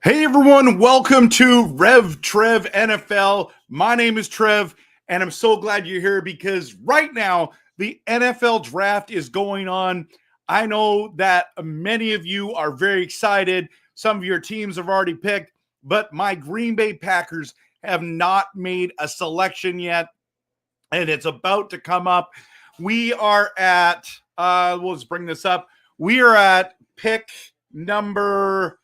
Hey everyone, welcome to Rev Trev NFL. My name is Trev, and I'm so glad you're here because right now the NFL draft is going on. I know that many of you are very excited. Some of your teams have already picked, but my Green Bay Packers have not made a selection yet, and it's about to come up. We are at, let's bring this up. We are at pick number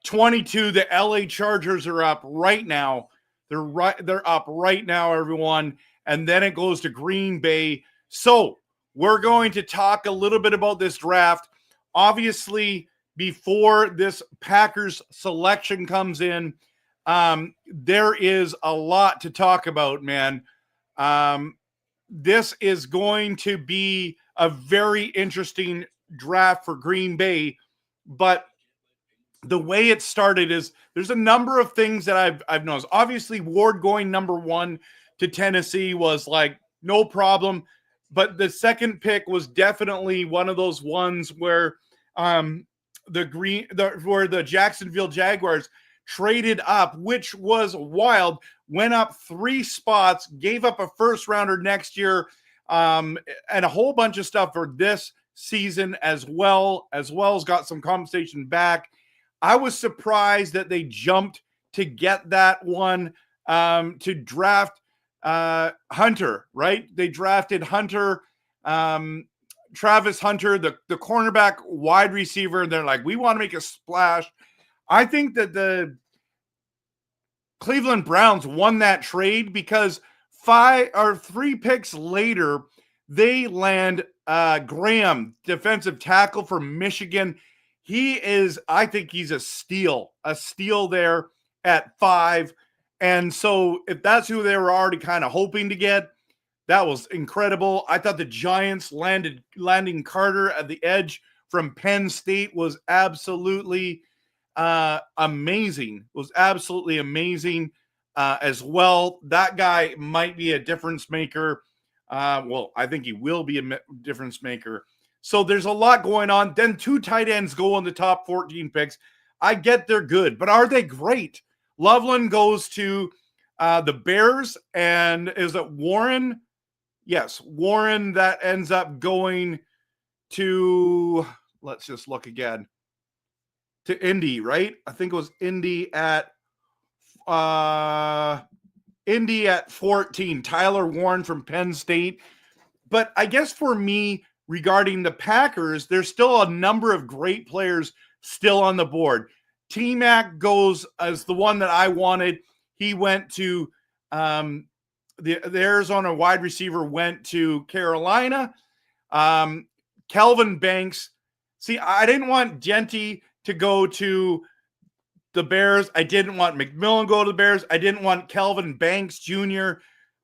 22. The LA Chargers are up right now. They're up right now, everyone. And then it goes to Green Bay. So we're going to talk a little bit about this draft. Obviously, before this Packers selection comes in, there is a lot to talk about, man. This is going to be a very interesting draft for Green Bay, but the way it started is there's a number of things that I've noticed. Obviously, Ward going number 1 to Tennessee was like no problem, but the second pick was definitely one of those ones where the Jacksonville Jaguars traded up, which was wild. Went up 3 spots, gave up a first rounder next year, and a whole bunch of stuff for this season as well as got some compensation back. I was surprised that they jumped to get that one to draft Hunter, right? They drafted Hunter, Travis Hunter, the cornerback wide receiver. And they're like, we want to make a splash. I think that the Cleveland Browns won that trade because 3 picks later, they land Graham, defensive tackle from Michigan. I think he's a steal there at 5. And so if that's who they were already kind of hoping to get, that was incredible. I thought the Giants landing Carter at the edge from Penn State was absolutely amazing. As well. That guy might be a difference maker. I think he will be a difference maker. So there's a lot going on. Then 2 tight ends go on the top 14 picks. I get they're good, but are they great? Loveland goes to the Bears, and is it Warren? Yes, Warren that ends up going to, let's just look again, to Indy, right? I think it was Indy at 14. Tyler Warren from Penn State. But I guess for me, regarding the Packers, there's still a number of great players still on the board. T-Mac goes as the one that I wanted. He went to the Arizona wide receiver went to Carolina. Kelvin Banks. See, I didn't want Genty to go to the Bears. I didn't want McMillan go to the Bears. I didn't want Kelvin Banks Jr.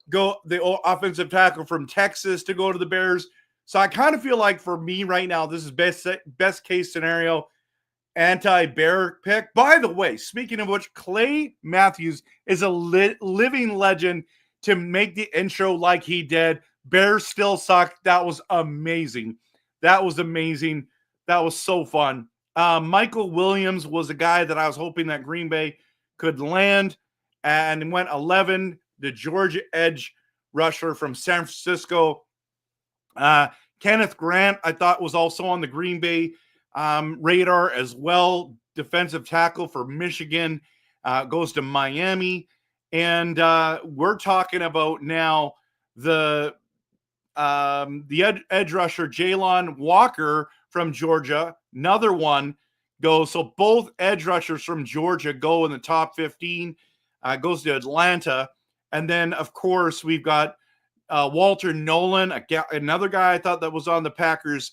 the offensive tackle from Texas, to go to the Bears. So I kind of feel like for me right now, this is best case scenario, anti-Bear pick. By the way, speaking of which, Clay Matthews is a living legend to make the intro like he did. Bears still suck. That was amazing. That was so fun. Michael Williams was a guy that I was hoping that Green Bay could land, and went 11, the Georgia edge rusher from San Francisco. Kenneth Grant, I thought, was also on the Green Bay radar as well. Defensive tackle for Michigan, goes to Miami. And we're talking about now the the edge rusher, Jalen Walker from Georgia, another one goes. So both edge rushers from Georgia go in the top 15, goes to Atlanta. And then, of course, we've got Walter Nolan, another guy I thought that was on the Packers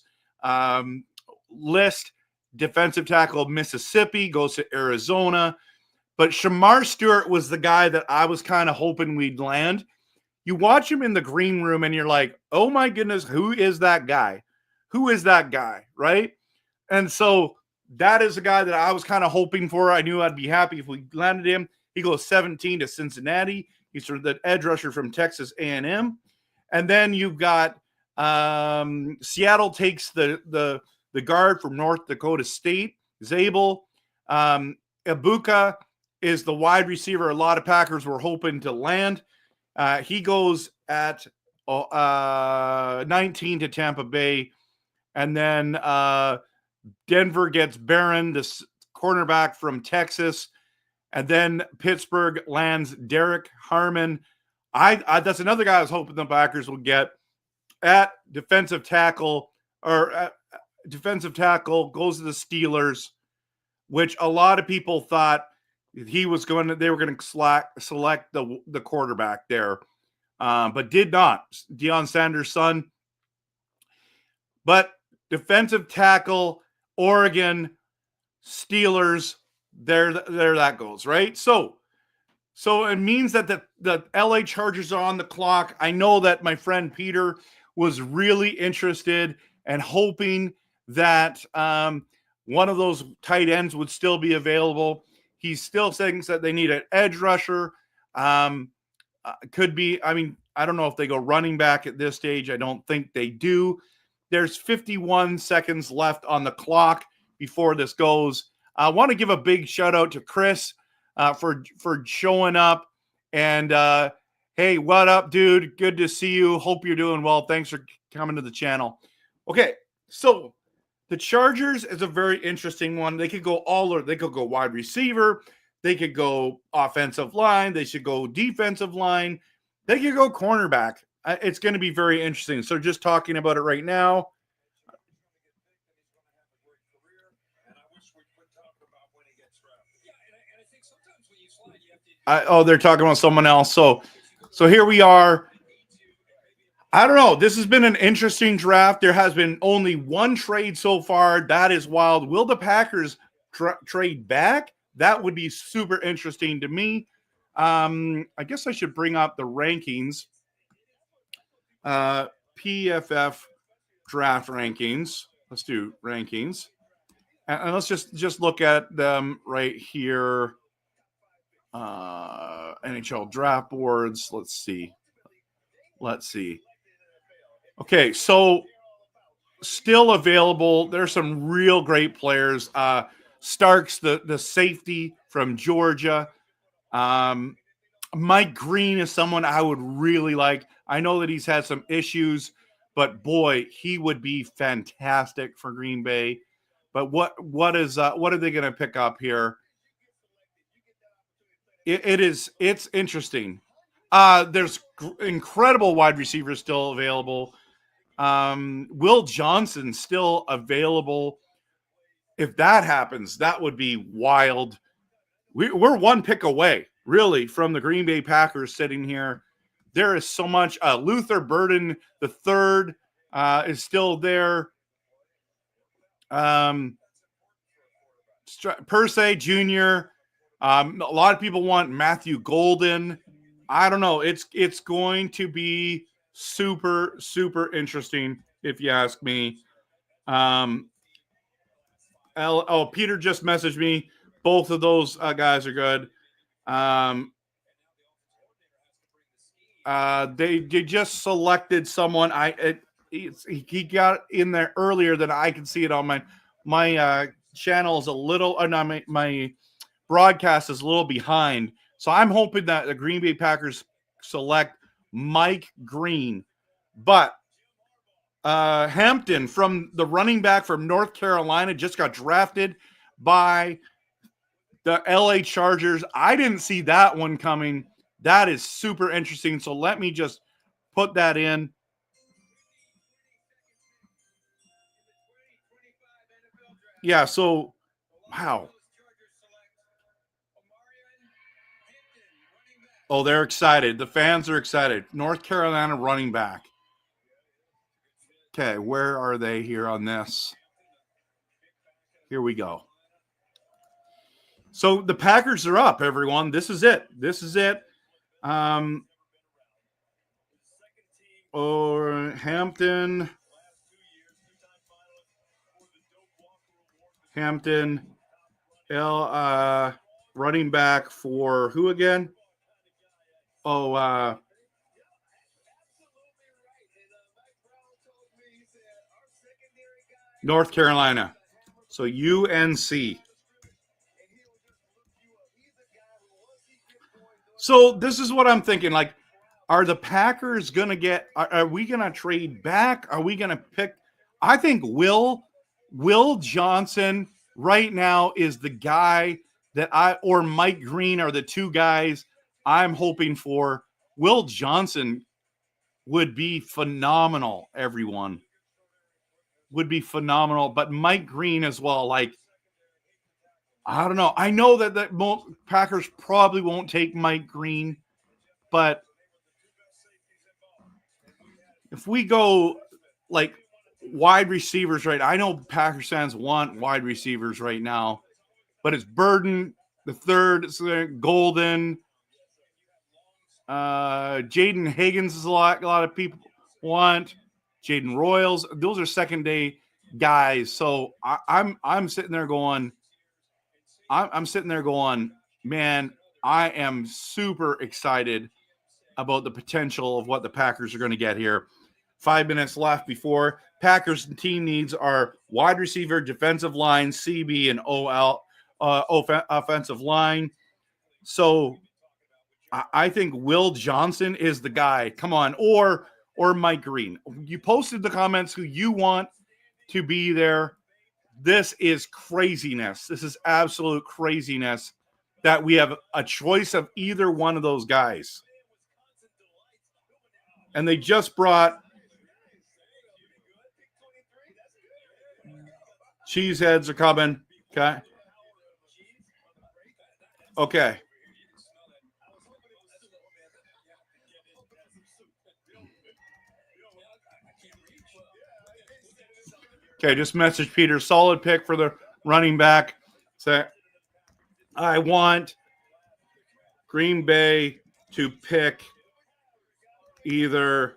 list. Defensive tackle of Mississippi, goes to Arizona. But Shamar Stewart was the guy that I was kind of hoping we'd land. You watch him in the green room and you're like, oh my goodness, who is that guy? Who is that guy, right? And so that is a guy that I was kind of hoping for. I knew I'd be happy if we landed him. He goes 17 to Cincinnati. He's sort of the edge rusher from Texas A&M. And then you've got Seattle takes the guard from North Dakota State, Zabel. Ibuka is the wide receiver a lot of Packers were hoping to land. He goes at 19 to Tampa Bay. And then Denver gets Barron, this cornerback from Texas. And then Pittsburgh lands Derek Harmon. That's another guy I was hoping the Packers would get at defensive tackle, defensive tackle goes to the Steelers, which a lot of people thought they were going to select the quarterback there, but did not. Deion Sanders' son. But defensive tackle, Oregon, Steelers, there that goes, right? So it means that the LA Chargers are on the clock. I know that my friend Peter was really interested and hoping that one of those tight ends would still be available. He's still saying that they need an edge rusher. Could be, I don't know if they go running back at this stage. I don't think they do. There's 51 seconds left on the clock before this goes. I want to give a big shout out to Chris for showing up. And hey, what up, dude? Good to see you. Hope you're doing well. Thanks for coming to the channel. Okay, so the Chargers is a very interesting one. They could go they could go wide receiver. They could go offensive line. They should go defensive line. They could go cornerback. It's going to be very interesting. So just talking about it right now. They're talking about someone else. So here we are. I don't know. This has been an interesting draft. There has been only one trade so far. That is wild. Will the Packers trade back? That would be super interesting to me. I guess I should bring up the rankings. PFF draft rankings. Let's do rankings. And let's just look at them right here. NHL draft boards. Let's see. Okay, so still available. There's some real great players. Starks, the safety from Georgia. Mike Green is someone I would really like. I know that he's had some issues, but boy, he would be fantastic for Green Bay. But what are they going to pick up here? It's interesting. There's incredible wide receivers still available. Will Johnson still available. If that happens, that would be wild. We're one pick away, really, from the Green Bay Packers sitting here. There is so much. Luther Burden the third is still there. Persay Jr. A lot of people want Matthew Golden. I don't know. It's going to be super, super interesting, if you ask me. Peter just messaged me. Both of those guys are good. They just selected someone. He got in there earlier than I can see it on my channel is a little. My broadcast is a little behind, so I'm hoping that the Green Bay Packers select Mike Green, but Hampton from the running back from North Carolina just got drafted by the LA Chargers. I didn't see that one coming. That is super interesting. So let me just put that in. Yeah, so wow. Oh, they're excited. The fans are excited. North Carolina running back. Okay, where are they here on this? Here we go. So the Packers are up, everyone. This is it. This is it. Or Hampton, running back for who again? Oh, North Carolina. So UNC. So this is what I'm thinking. Like, are the Packers going to get, are we going to trade back? Are we going to pick? I think Will Johnson right now is the guy that or Mike Green are the two guys I'm hoping for. Will Johnson would be phenomenal, everyone. Would be phenomenal. But Mike Green as well. Like, I don't know. I know that the Packers probably won't take Mike Green, but if we go like wide receivers right, I know Packers fans want wide receivers right now, but it's Burden, the third, it's Golden, Jaden Higgins is a lot of people want. Jaden Royals, those are second day guys. So I'm sitting there going, I'm sitting there going, man, I am super excited about the potential of what the Packers are going to get here. 5 minutes left before Packers team needs are wide receiver, defensive line, CB, and OL offensive line. So I think Will Johnson is the guy. Come on, or Mike Green. You posted the comments who you want to be there. This is craziness. This is absolute craziness that we have a choice of either one of those guys. And they just brought Cheeseheads are coming. Okay. Okay. Okay, just message Peter. Solid pick for the running back. So I want Green Bay to pick either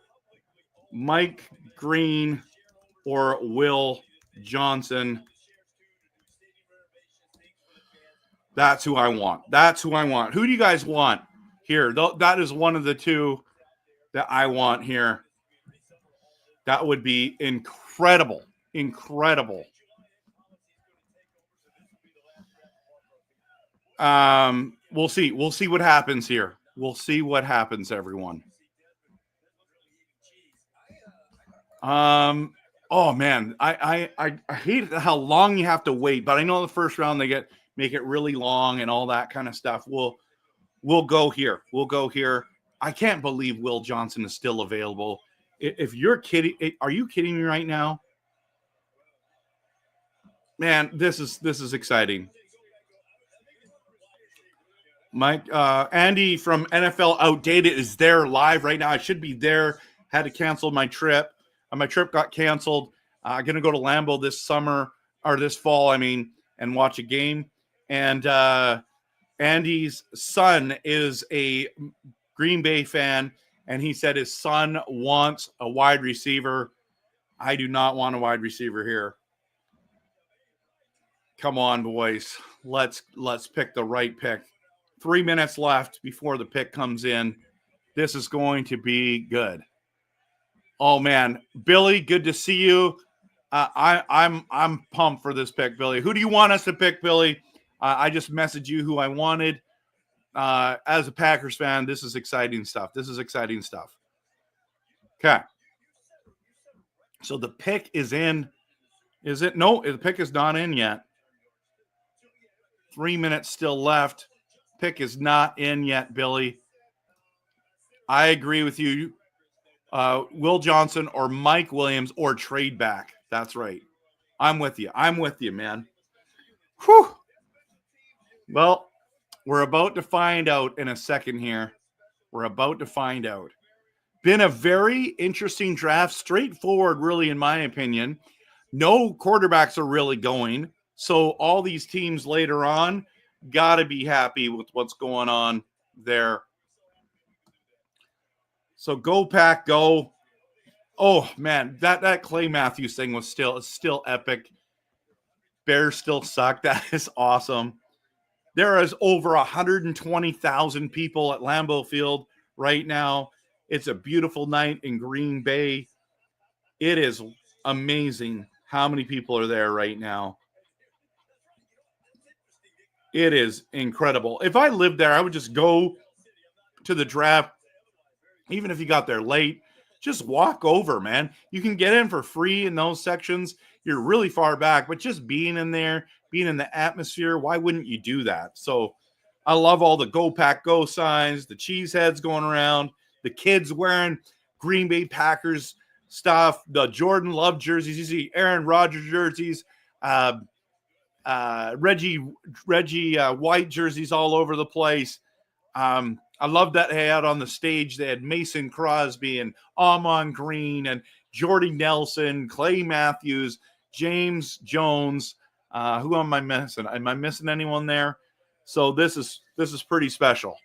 Mike Green or Will Johnson. That's who I want. That's who I want. Who do you guys want here? That is one of the two that I want here. That would be incredible. Incredible. We'll see. We'll see what happens here. We'll see what happens, everyone. Oh man, I hate how long you have to wait, but I know the first round they make it really long and all that kind of stuff. We'll go here. We'll go here. I can't believe Will Johnson is still available. If you're kidding, are you kidding me right now? Man, this is exciting. Mike, Andy from NFL Outdated is there live right now. I should be there. Had to cancel my trip. My trip got canceled. I'm going to go to Lambeau this summer or this fall, I mean, and watch a game. And Andy's son is a Green Bay fan, and he said his son wants a wide receiver. I do not want a wide receiver here. Come on, boys. Let's pick the right pick. 3 minutes left before the pick comes in. This is going to be good. Oh man, Billy, good to see you. I'm pumped for this pick, Billy. Who do you want us to pick, Billy? I just messaged you who I wanted. As a Packers fan, this is exciting stuff. This is exciting stuff. Okay. So the pick is in. Is it? No, the pick is not in yet. 3 minutes still left. Pick is not in yet, Billy. I agree with you. Will Johnson or Mike Williams or trade back. That's right. I'm with you. I'm with you, man. Whew. Well, we're about to find out in a second here. We're about to find out. Been a very interesting draft, straightforward, really, in my opinion. No quarterbacks are really going. So all these teams later on got to be happy with what's going on there. So go pack, go. Oh, man, that Clay Matthews thing was still epic. Bears still suck. That is awesome. There is over 120,000 people at Lambeau Field right now. It's a beautiful night in Green Bay. It is amazing how many people are there right now. It is incredible. If I lived there, I would just go to the draft, even if you got there late. Just walk over, man. You can get in for free in those sections. You're really far back, but just being in there, being in the atmosphere, why wouldn't you do that? So I love all the Go Pack Go signs, the cheese heads going around, the kids wearing Green Bay Packers stuff, the Jordan Love jerseys. You see Aaron Rodgers jerseys, Reggie White jerseys all over the place. I love that they had on the stage. They had Mason Crosby and Amon Green and Jordy Nelson, Clay Matthews, James Jones. Who am I missing? Am I missing anyone there? So this is pretty special.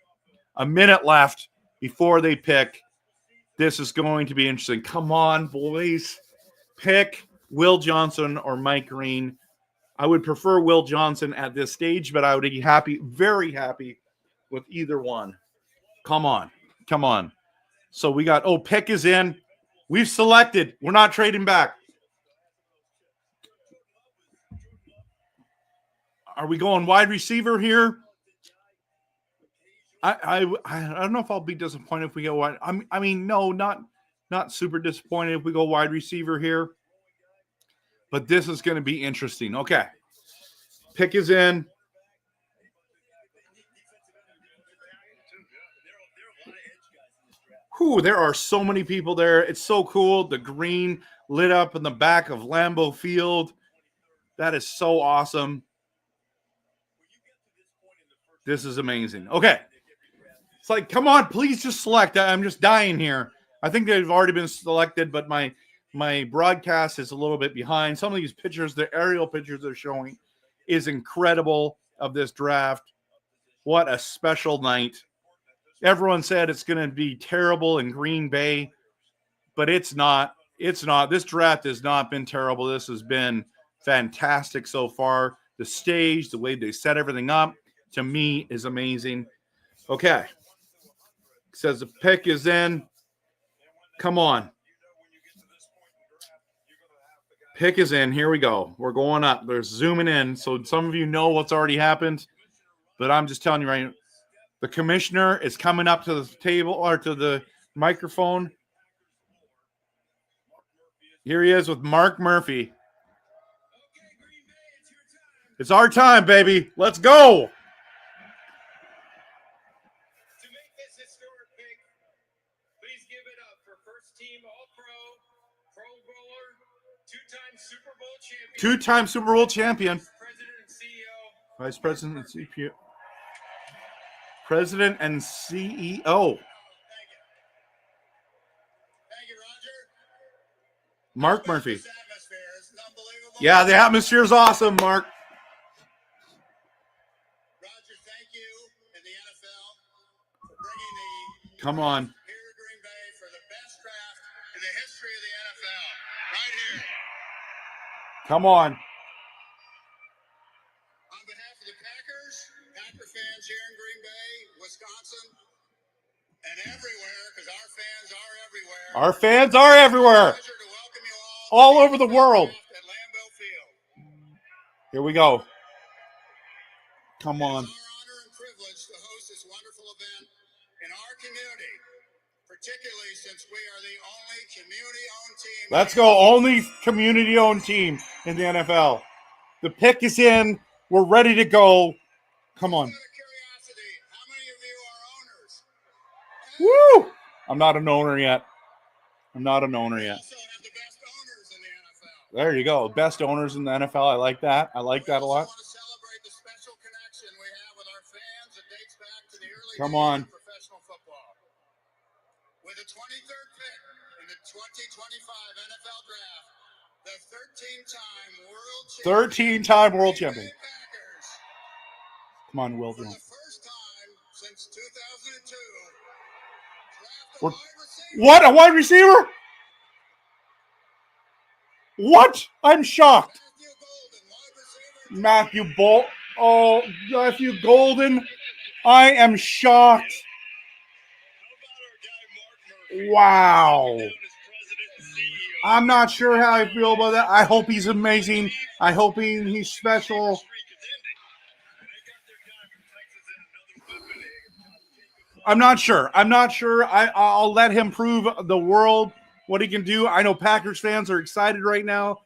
A minute left before they pick. This is going to be interesting. Come on, boys. Pick Will Johnson or Mike Green. I would prefer Will Johnson at this stage, but I would be happy, very happy with either one. Come on. Come on. So we got, pick is in. We've selected. We're not trading back. Are we going wide receiver here? I don't know if I'll be disappointed if we go wide. I mean, no, not super disappointed if we go wide receiver here. But this is going to be interesting. Okay. Pick is in. Whew, there are so many people there. It's so cool. The green lit up in the back of Lambeau Field. That is so awesome. This is amazing. Okay. It's like, come on, please just select. I'm just dying here. I think they've already been selected, but my broadcast is a little bit behind. Some of these pictures, the aerial pictures they're showing, is incredible of this draft. What a special night. Everyone said it's going to be terrible in Green Bay, but it's not. It's not. This draft has not been terrible. This has been fantastic so far. The stage, the way they set everything up, to me, is amazing. Okay. It says the pick is in. Come on. Pick is in. Here we go. We're going up. They're zooming in. So some of you know what's already happened, but I'm just telling you right now. The commissioner is coming up to the table or to the microphone. Here he is with Mark Murphy. It's our time, baby. Let's go. To make this historic pick, please give it up for first-team All-Pro, Pro Bowler, two-time Super Bowl champion. Two-time Super Bowl champion. President and CEO. Vice President and CEO. President and CEO. Thank you, Roger. Mark Murphy. This atmosphere is unbelievable. Yeah, the atmosphere is awesome, Mark. Roger, thank you and the NFL for bringing the Come on. here to Green Bay for the best draft in the history of the NFL. Right here. Come on. On behalf of the Packers, Packer fans here in Green Bay, Wisconsin, and everywhere, because our fans are everywhere. Our fans are everywhere. Pleasure to welcome you All over the world. at Lambeau Field. Here we go. Come on. It's our honor and privilege to host this wonderful event in our community, particularly since we are the only community-owned team. Let's go. Only community-owned team in the NFL. The pick is in. We're ready to go. Come on. Out of curiosity, how many of you are owners? Woo! I'm not an owner yet. I'm not an owner We yet. also have the best owners in the NFL. There you go. Best owners in the NFL. I like that. I like that a lot. Want to celebrate the special connection we have with our fans that dates back to the early Come days on. of professional football. With the 23rd pick in the 2025 NFL Draft, the 13-time world champion 13-time world champion. Packers, Come on, Will for Jones. the first time since 2002, draft a What? wide receiver. What? A wide receiver? What? I'm shocked. Matthew Golden, Matthew Golden. I am shocked. Wow. I'm not sure how I feel about that. I hope he's amazing. I hope he's special. I'm not sure. I'll let him prove the world what he can do. I know Packers fans are excited right now.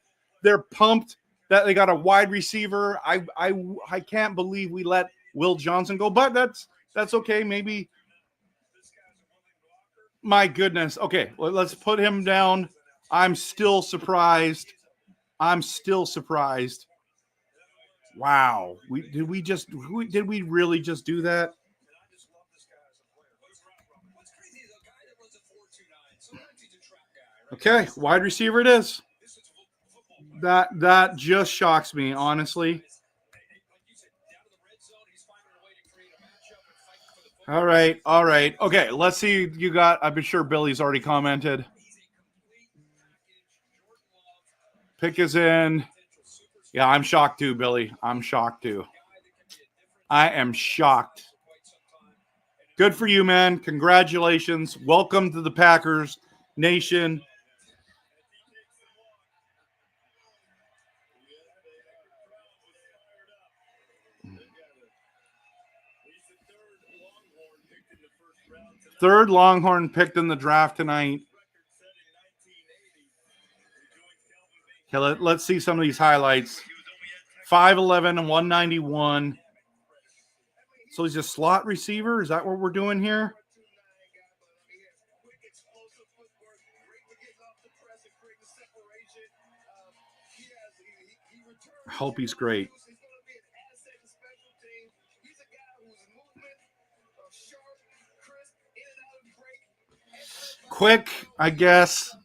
They're pumped that they got a wide receiver. I can't believe we let Will Johnson go, but that's okay. Maybe. My goodness. Okay, let's put him down. I'm still surprised. Wow. Did we really just do that? Okay, wide receiver it is. That just shocks me, honestly. All right. Okay, let's see. I'm sure Billy's already commented. Pick is in. Yeah, I'm shocked too, Billy. I'm shocked too. I am shocked. Good for you, man. Congratulations. Welcome to the Packers Nation. Third Longhorn picked in the draft tonight. Okay, let's see some of these highlights. 5'11" and 191. So he's a slot receiver? Is that what we're doing here? I hope he's great. Quick, I guess.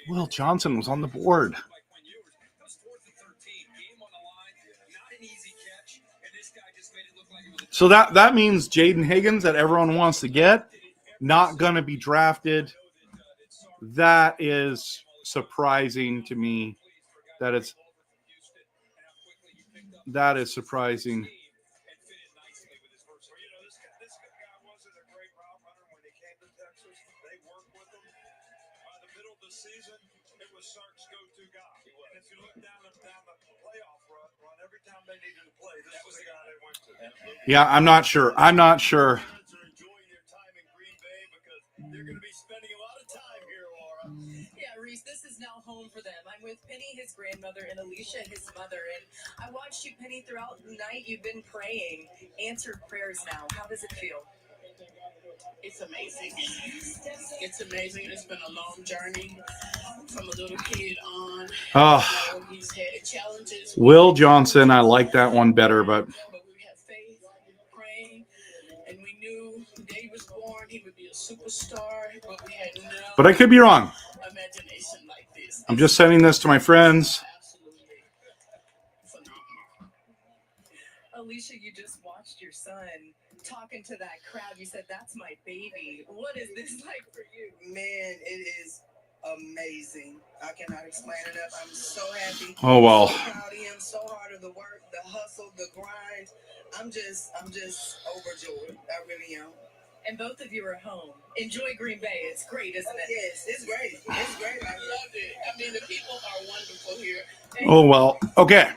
Will Johnson was on the board. So that means Jaden Higgins that everyone wants to get, not going to be drafted. That is surprising to me. That is surprising. Yeah, I'm not sure. Yeah, Reese, this is now home for them. I'm with Penny, his grandmother, and Alicia, his mother. And I watched you, Penny, throughout the night. You've been praying, answered prayers now. How does it feel? It's amazing. It's amazing. It's been a long journey from a little kid on. Oh, He's had challenges. Will Johnson, I like that one better, but we had faith, praying, and we knew the day he was born, he would be a superstar, but we had no I could be wrong. imagination like this. I'm just sending this to my friends. Absolutely phenomenal. Alicia, you just watched your son talking to that crowd. You said, that's my baby. What is this like for you? Man, it is amazing. I cannot explain it enough. I'm so happy. Oh, well. So proud of him. So hard of the work, the hustle, the grind. I'm just overjoyed. I really am. And both of you are home. Enjoy Green Bay. It's great, isn't it? Yes, it's great. It's great. I loved it. I mean, the people are wonderful here. Oh, well. Okay.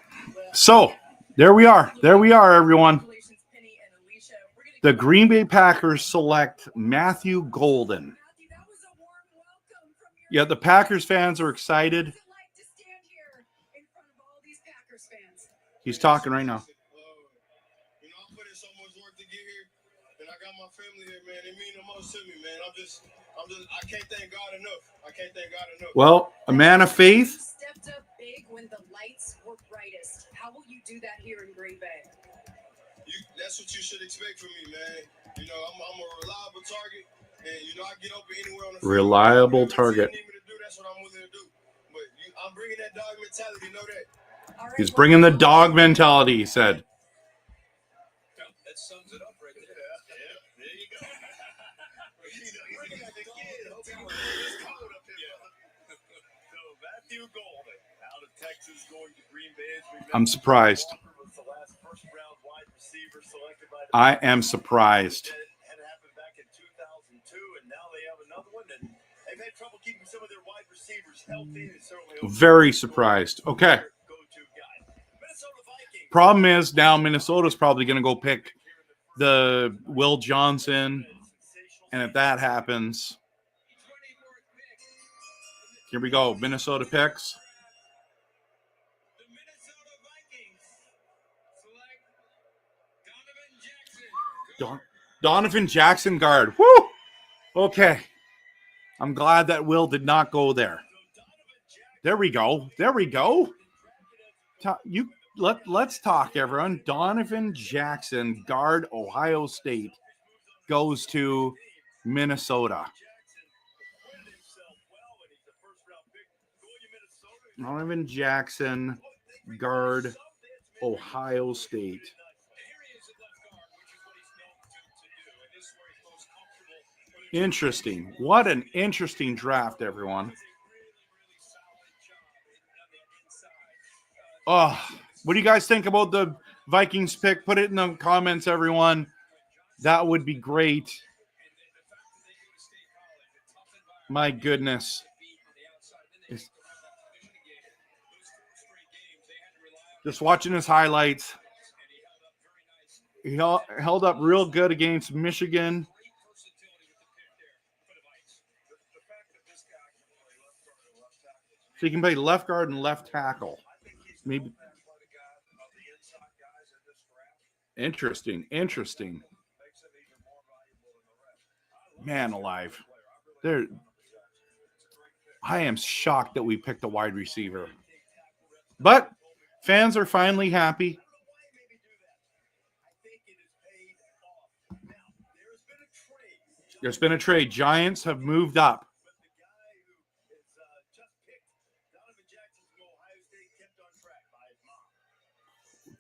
So, there we are, everyone. Congratulations, Penny and Alicia. We're gonna The Green Bay Packers select Matthew Golden. Matthew, that was a warm welcome from your Yeah, the Packers fans are excited. What's it like to stand Packers fans. He's talking right now. You know, I put in so much work to get here, and I got my family here, man. They mean the most to me, man. I can't thank God enough. I can't thank God enough. Well, a man of faith. Stepped up big when the lights were brightest. How will you do that here in Green Bay? That's what you should expect from me, man. You know, I'm a reliable target, and you know I get open anywhere on the field. Reliable target. Need me to do, that's what I'm willing to do. But I'm bringing that dog mentality. You know that. All right, He's bringing the dog mentality, he said. That sums it up right there. Yeah, there you go. So Matthew Golden out of Texas going to Green Bay. I'm surprised. I am surprised. Had happened back in 2002, and now they have another one. And they've had trouble keeping some of their wide receivers healthy. And certainly Very surprised. Okay. Problem is now Minnesota's probably going to go pick the Will Johnson, and if that happens, here we go. Minnesota picks. The Minnesota Vikings select Donovan Jackson. Donovan Jackson guard. Woo! Okay. I'm glad that Will did not go there. There we go. There we go. Let's talk, everyone. Donovan Jackson, guard, Ohio State, goes to Minnesota. Donovan Jackson, guard, Ohio State. Interesting. What an interesting draft, everyone. Oh, what do you guys think about the Vikings pick? Put it in the comments, everyone. That would be great. My goodness. Just watching his highlights. He held up real good against Michigan. So he can play left guard and left tackle. Maybe. Interesting. Man alive. I am shocked that we picked a wide receiver. But fans are finally happy. There's been a trade. Giants have moved up.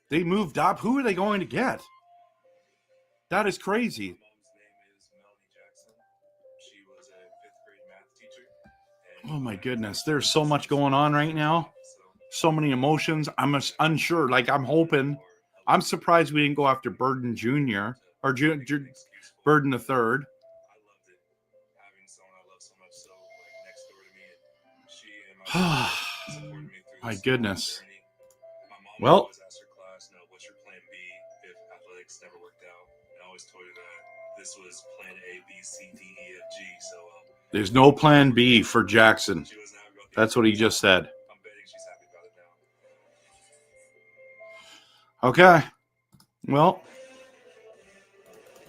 They moved up. Who are they going to get? That is crazy. Oh my goodness. There's so much going on right now. So many emotions. I'm unsure. I'm hoping. I'm surprised we didn't go after Burden Jr. or Burden the third. My goodness. Well, never worked out. And I always told you that this was plan A, B, C, D, E, F, G. So there's no plan B for Jackson. That's what he just said. I'm betting she's happy about it now. Okay. Well.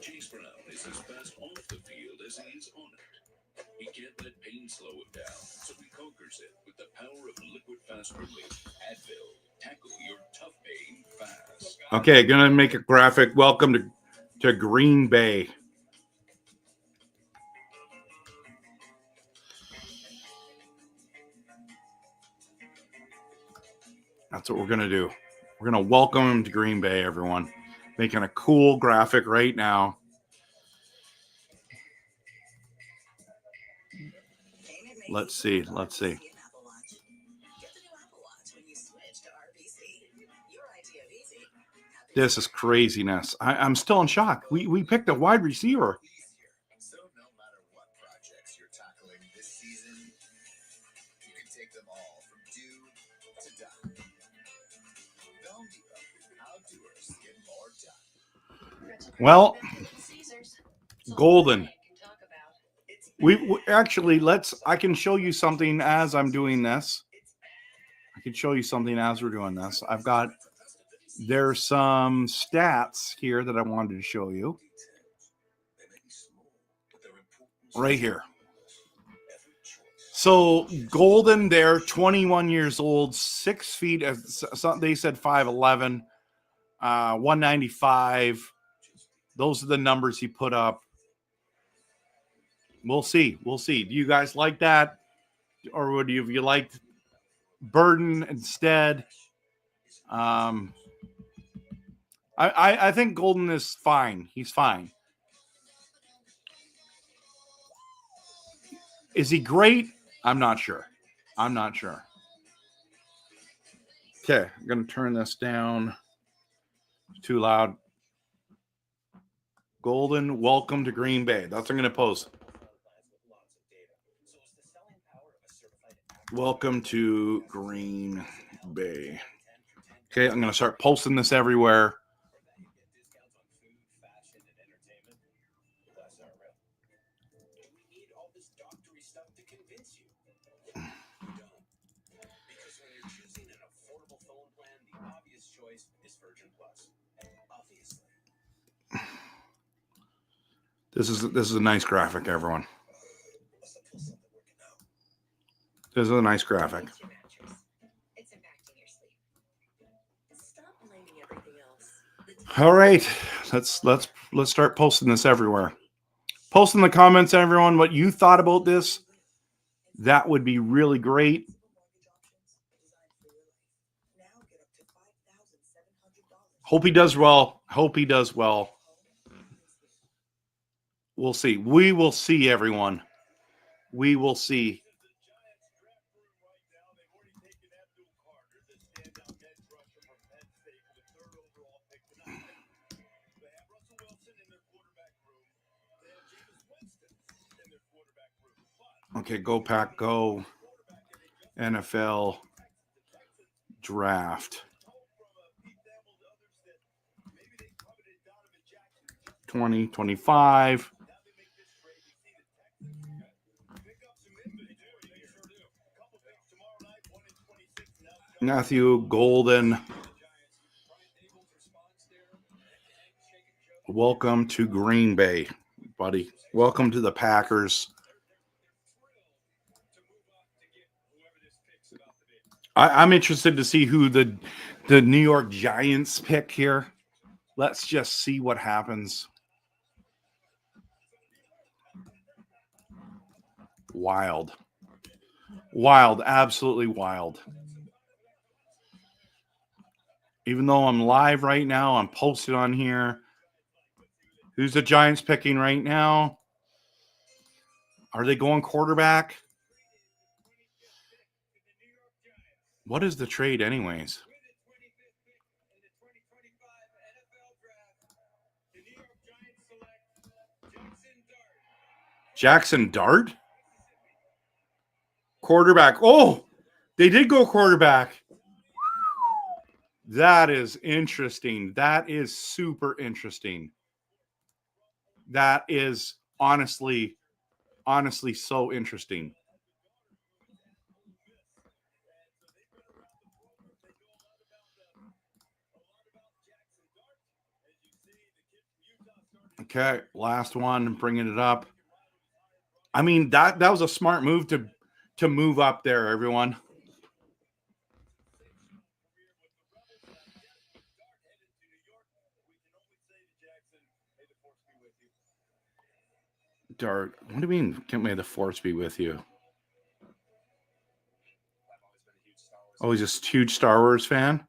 Chase Brown is as fast off the field as he is on it. He can't let pain slow him down, so he conquers it with the power of liquid fast relief. Advil. Tackle your tough pain fast. Okay, gonna make a graphic. Welcome to Green Bay. That's what we're gonna do. We're gonna welcome him to Green Bay, everyone. Making a cool graphic right now. Let's see. This is craziness. I'm still in shock. We picked a wide receiver. So no matter what projects you're tackling this season, you can take them all from do to done. The Home Depot. Outdoors get more done. Well, Golden. We actually I can show you something as I'm doing this. could show you something as we're doing this. There's some stats here that I wanted to show you. Right here. So Golden there, 21 years old, 6 feet. They said 5'11", 195. Those are the numbers he put up. We'll see. Do you guys like that? Or would you, if you liked Burden instead? I think Golden is fine. He's fine. Is he great? I'm not sure. Okay, I'm going to turn this down. It's too loud. Golden, welcome to Green Bay. That's what I'm going to post. Welcome to Green Bay. Okay, I'm going to start posting this everywhere. This is a nice graphic, everyone. This is a nice graphic. All right, let's start posting this everywhere. Post in the comments, everyone, what you thought about this. That would be really great. Hope he does well. We'll see. We will see, everyone. We will see. Okay, GoPackGo NFL Draft 2025. Matthew Golden. Welcome to Green Bay, buddy. Welcome to the Packers. I'm interested to see who the New York Giants pick here. Let's just see what happens. Wild, absolutely wild. Even though I'm live right now, I'm posted on here. Who's the Giants picking right now? Are they going quarterback? What is the trade anyways? Jackson Dart? Quarterback. Oh, they did go quarterback. That is interesting. That is super interesting. That is honestly so interesting. Okay, last one, bringing it up. I mean, that was a smart move to move up there, everyone. Dart, what do you mean? Can't may the force be with you? Oh, he's just a huge Star Wars fan.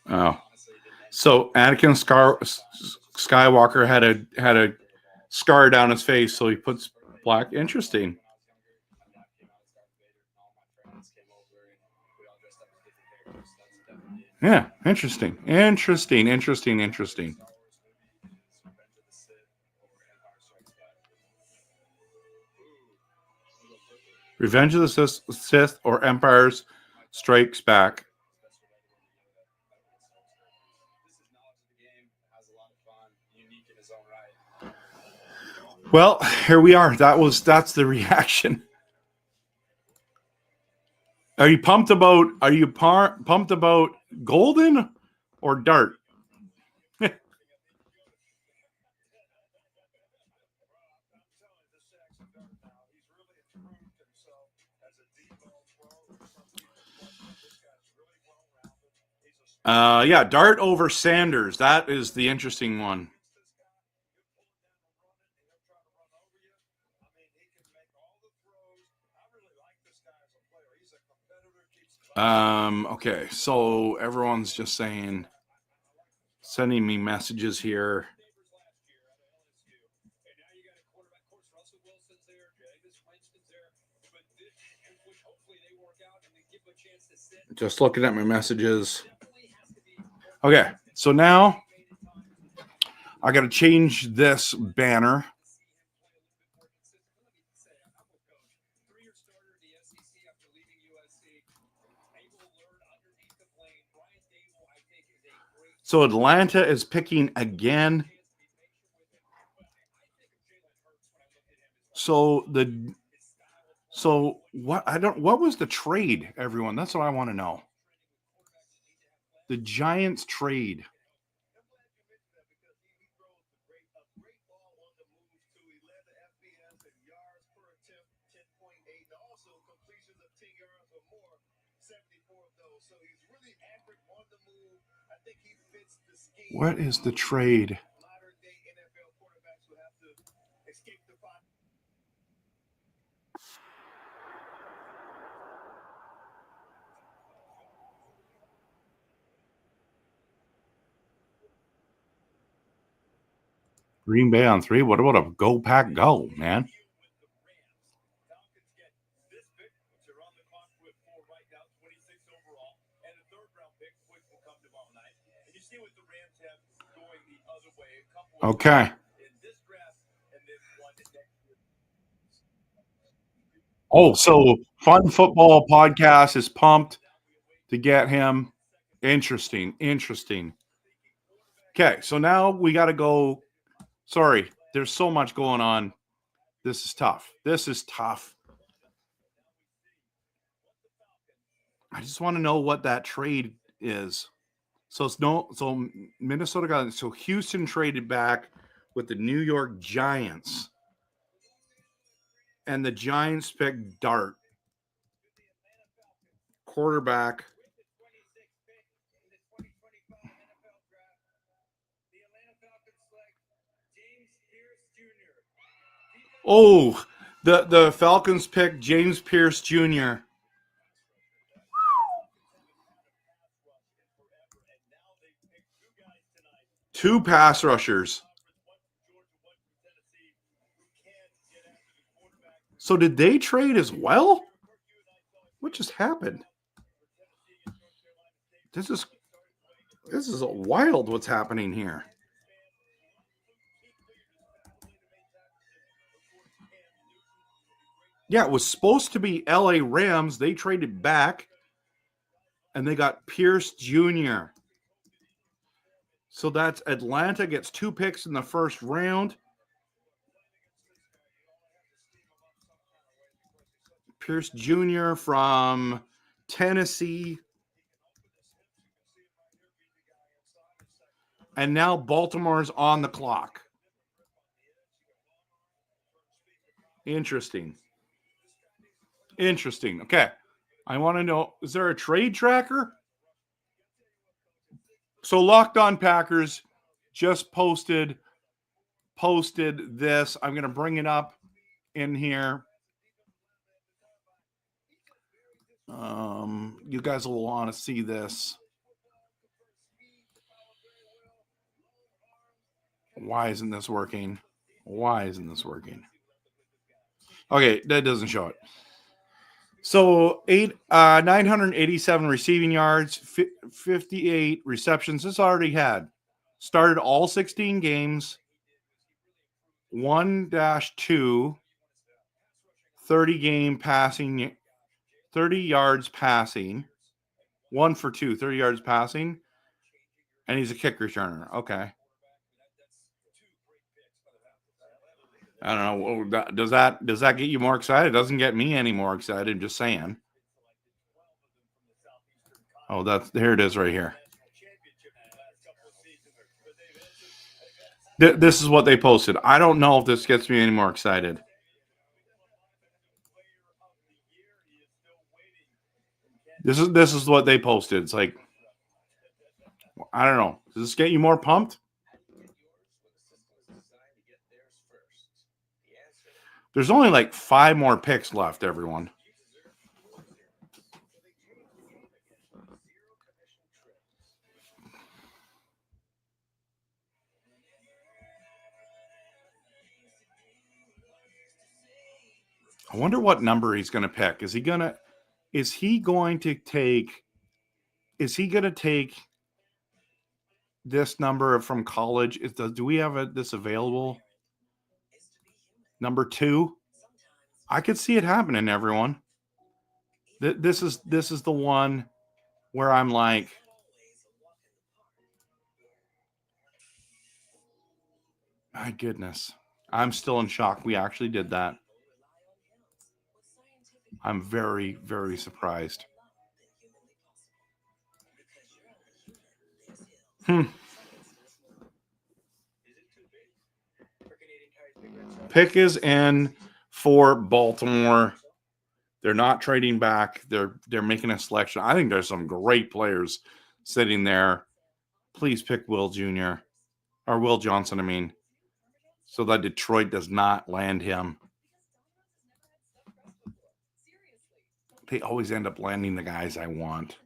Oh, so Anakin Skywalker had a scar down his face, so he puts black. Interesting. Yeah, interesting. Revenge of the Sith or Empire Strikes Back. Well, here we are. That's the reaction. Are you pumped about Golden or Dart? Yeah, Dart over Sanders. That is the interesting one. Okay, so everyone's just sending me messages here. Just looking at my messages. Okay, so now I got to change this banner. So Atlanta is picking again. So what was the trade, everyone? That's what I want to know. The Giants trade. What is the trade? Green Bay on 3. What about a GoPackGo, man? Okay. Oh, so Fun Football Podcast is pumped to get him. Interesting. Okay, so now we got to go. Sorry, there's so much going on. This is tough. I just want to know what that trade is. So Minnesota got Houston traded back with the New York Giants. And the Giants picked Dart. Quarterback. Oh, the Falcons picked James Pierce Jr. Two pass rushers. So did they trade as well? What just happened? This is wild what's happening here. Yeah, it was supposed to be LA Rams. They traded back and they got Pierce Jr. So that's Atlanta gets 2 picks in the first round. Pierce Jr. from Tennessee. And now Baltimore's on the clock. Interesting. Okay. I want to know, is there a trade tracker? So Locked On Packers just posted this. I'm going to bring it up in here. You guys will want to see this. Why isn't this working? Okay, that doesn't show it. So 987 receiving yards, 58 receptions. This already had started all 16 games. 1-2, 30 game passing, 30 yards passing, 1 for 2, 30 yards passing, and he's a kick returner. Okay. I don't know. Does that get you more excited? It doesn't get me any more excited. Just saying. Oh, here it is right here. This is what they posted. I don't know if this gets me any more excited. This is what they posted. It's like, I don't know. Does this get you more pumped? There's only like 5 more picks left, everyone. I wonder what number he's going to pick. Is he going to take this number from college? Do we have this available? Number 2? I could see it happening, everyone. This is the one where I'm like, my goodness. I'm still in shock. We actually did that. I'm very, very surprised. Pick is in for Baltimore. They're not trading back. They're making a selection. I think there's some great players sitting there. Please pick Will Jr. or Will Johnson, I mean, so that Detroit does not land him. They always end up landing the guys I want.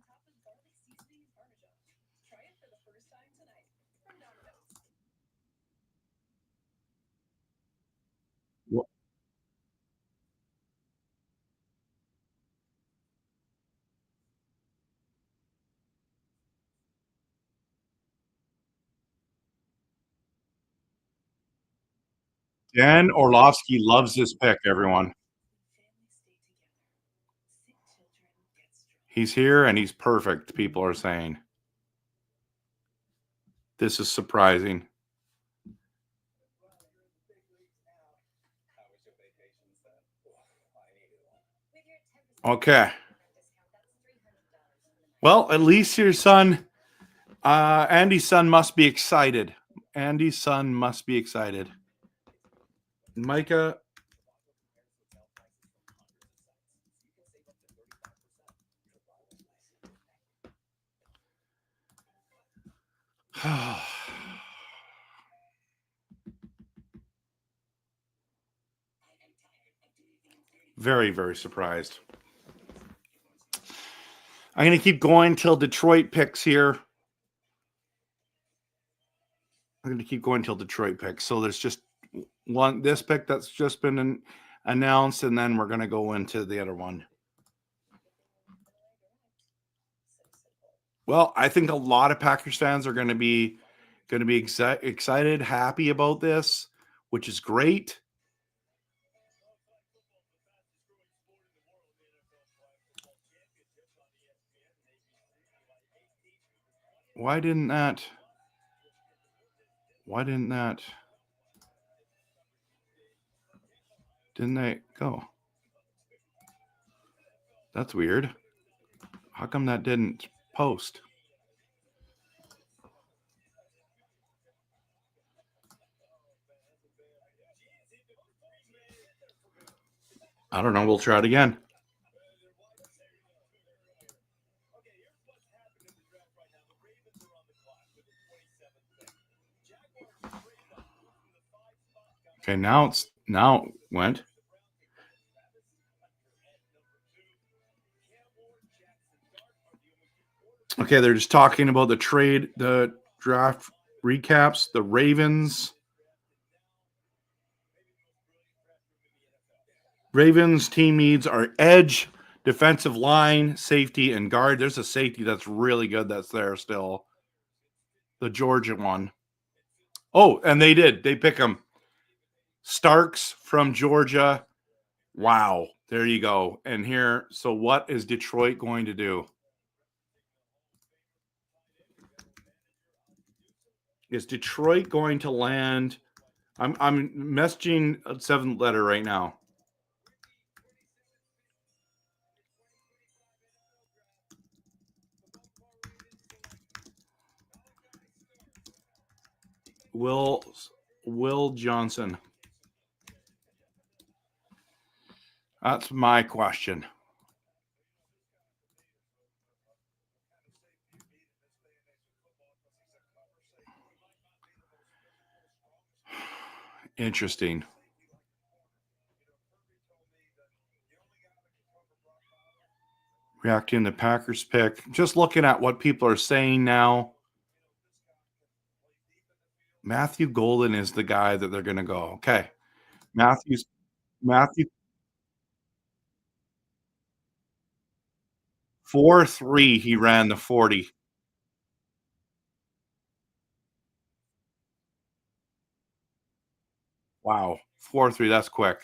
Dan Orlovsky loves this pick, everyone. He's here and he's perfect, people are saying. This is surprising. Okay. Well, at least your son, Andy's son must be excited. Andy's son must be excited. Micah. Very, very surprised. I'm going to keep going till Detroit picks here. I'm going to keep going till Detroit picks. So there's just this pick that's just been announced, and then we're going to go into the other one. Well, I think a lot of Packers fans are going to be excited, happy about this, which is great. Why didn't they go? That's weird. How come that didn't post? I don't know. We'll try it again. Okay, now it went. Okay, they're just talking about the draft recaps. The Ravens team needs are edge, defensive line, safety, and guard. There's a safety that's really good that's there still. The Georgia one. Oh, and they pick him. Starks from Georgia. Wow. There you go. And here, so what is Detroit going to do? Is Detroit going to land I'm messaging a 7th letter right now. Will Johnson. That's my question. Interesting. Reacting to Packers pick. Just looking at what people are saying now. Matthew Golden is the guy that they're going to go. Okay. Matthew 4.3. He ran the 40. Wow. 4.3. That's quick.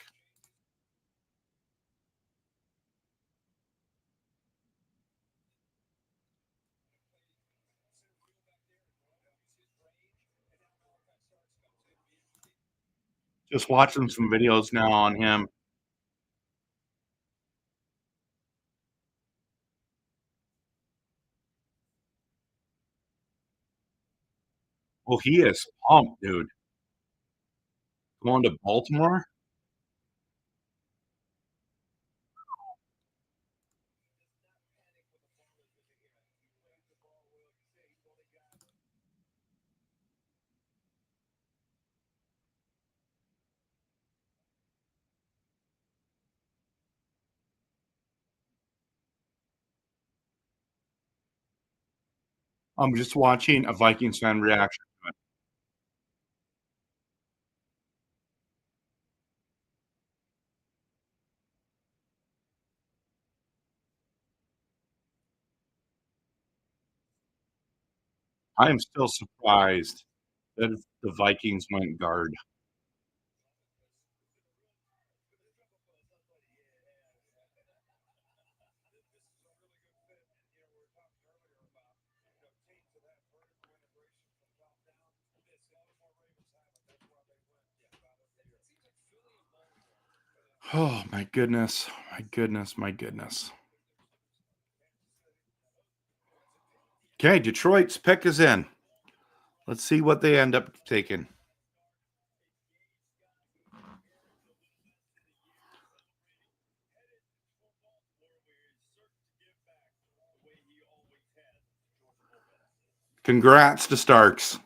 Just watching some videos now on him. Well, he is pumped, dude. Going to Baltimore? I'm just watching a Vikings fan reaction to it. I am still surprised that the Vikings went guard. Oh, my goodness. My goodness. My goodness. Okay, Detroit's pick is in. Let's see what they end up taking. Congrats to Starks.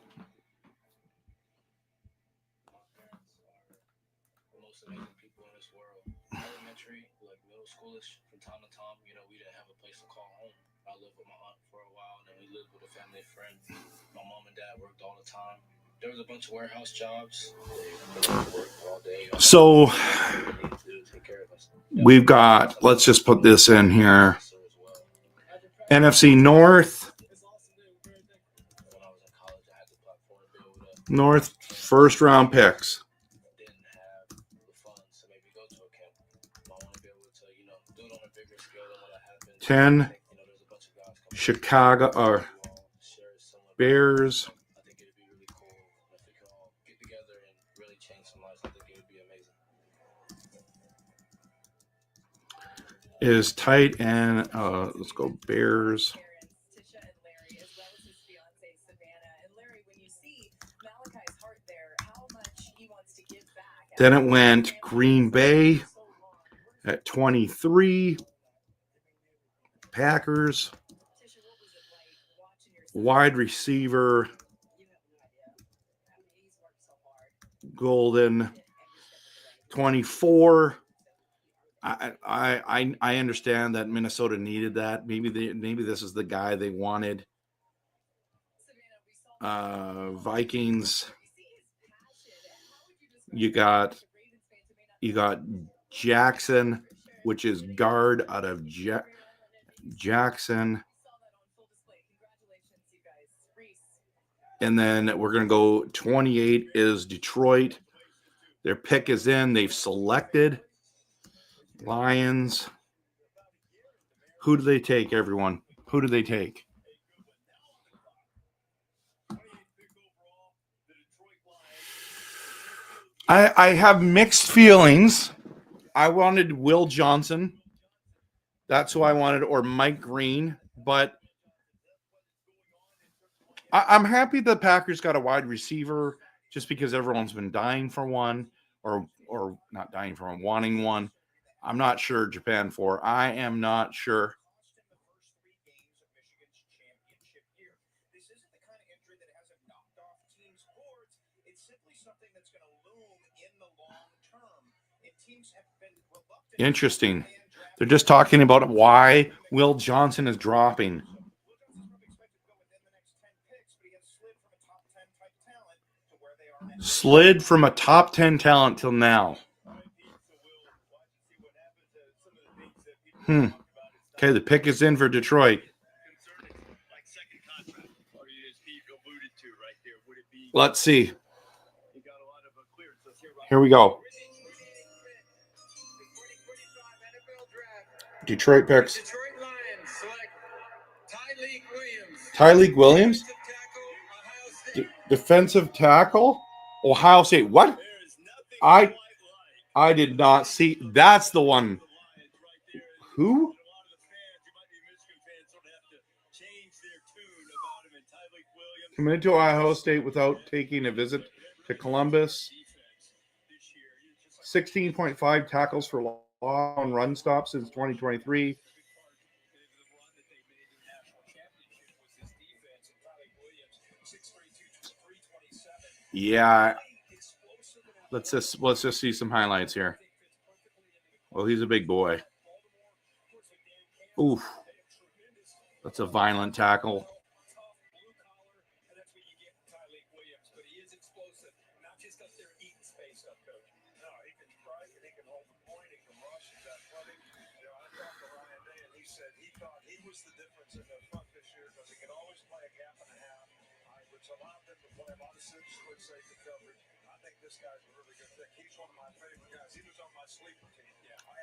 Most amazing people in this world. Elementary, like middle schoolish, from time to time, we didn't have a place to call home. I lived with my aunt for a while, and then we lived with a family and friend. My mom and dad worked all the time. There was a bunch of warehouse jobs. They worked all day. So we've got, let's just put this in here. NFC North. North first round picks. 10 Chicago or Bears. Is tight and let's go Bears. Then it went Green Bay at 23. Packers. Wide receiver. Golden. 24. I understand that Minnesota needed that. Maybe this is the guy they wanted. Vikings. You got Jackson, which is guard out of Jackson. And then we're going to go 28 is Detroit. Their pick is in. They've selected Lions. Who do they take, everyone? Who do they take? I have mixed feelings. I wanted Will Johnson. That's who I wanted, or Mike Green. But I'm happy the Packers got a wide receiver just because everyone's been dying for one, or not dying for one, wanting one. I'm not sure Japan for. I am not sure. This isn't the kind of injury that hasn't knocked off teams' boards. It's simply something that's going to loom in the long term. And teams have been reluctant. Interesting. They're just talking about why Will Johnson is dropping. Slid from a top 10 talent till now. Okay, the pick is in for Detroit. Let's see. Here we go. Detroit picks. Detroit Lions select Tyleek Williams? Defensive tackle? Ohio State. What? I did not see. That's the one. Who? Committed to Ohio State without taking a visit to Columbus. 16.5 tackles for long run stops since 2023. Yeah. Let's just see some highlights here. Well, he's a big boy. Oof. That's a violent tackle.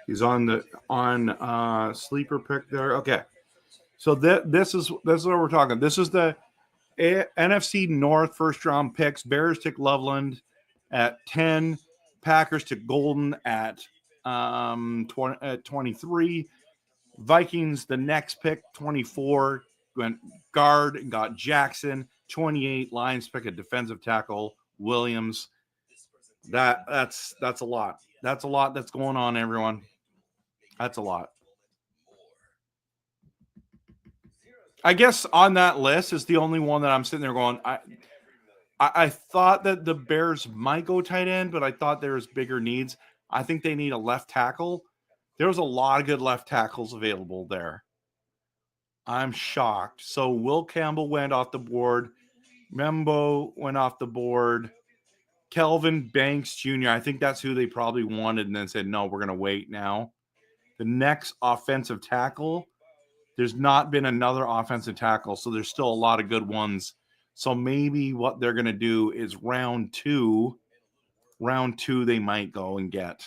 He's on the sleeper pick there. Okay, so this is what we're talking. This is the NFC North first round picks. Bears took Loveland at 10. Packers took Golden at 23. Vikings the next pick 24 went guard and got Jackson. 28 Lions pick a defensive tackle Williams. That's a lot. That's a lot that's going on, everyone. That's a lot. I guess on that list is the only one that I'm sitting there going, I thought that the Bears might go tight end, but I thought there was bigger needs. I think they need a left tackle. There was a lot of good left tackles available there. I'm shocked. So Will Campbell went off the board. Membo went off the board. Kelvin Banks Jr., I think that's who they probably wanted and then said, no, we're going to wait now. The next offensive tackle, there's not been another offensive tackle, so there's still a lot of good ones. So maybe what they're going to do is round two, they might go and get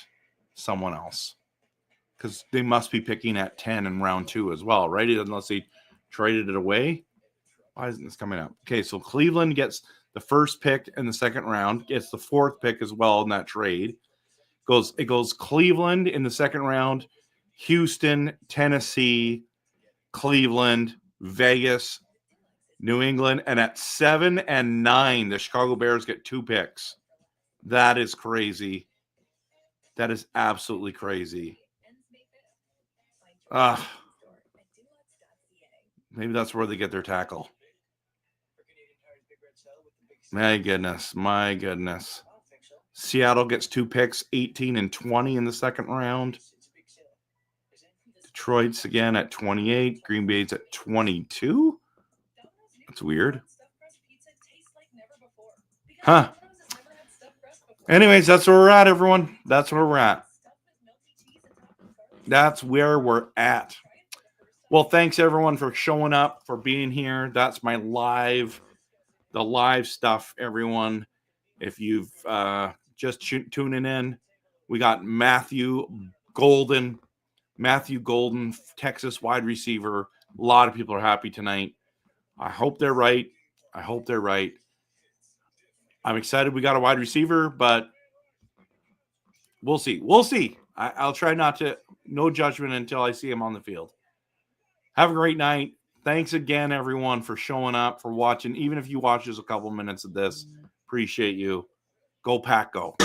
someone else because they must be picking at 10 in round 2 as well, right? Unless they traded it away. Why isn't this coming up? Okay, so Cleveland gets the first pick in the second round, gets the fourth pick as well in that trade. It goes Cleveland in the second round, Houston, Tennessee, Cleveland, Vegas, New England, and at 7 and 9, the Chicago Bears get 2 picks. That is crazy. That is absolutely crazy. Maybe that's where they get their tackle. My goodness. Seattle gets 2 picks, 18 and 20 in the second round. Detroit's again at 28. Green Bay's at 22. That's weird. Huh. Anyways, that's where we're at, everyone. That's where we're at. That's where we're at. Well, thanks, everyone, for showing up, for being here. That's my the live stuff, everyone. If you've just tuning in, we got Matthew Golden, Texas wide receiver. A lot of people are happy tonight. I hope they're right. I'm excited we got a wide receiver, but We'll see. We'll see. I'll try not to, no judgment until I see him on the field. Have a great night. Thanks again, everyone, for showing up, for watching. Even if you watch just a couple minutes of this, appreciate you. Go Pack Go.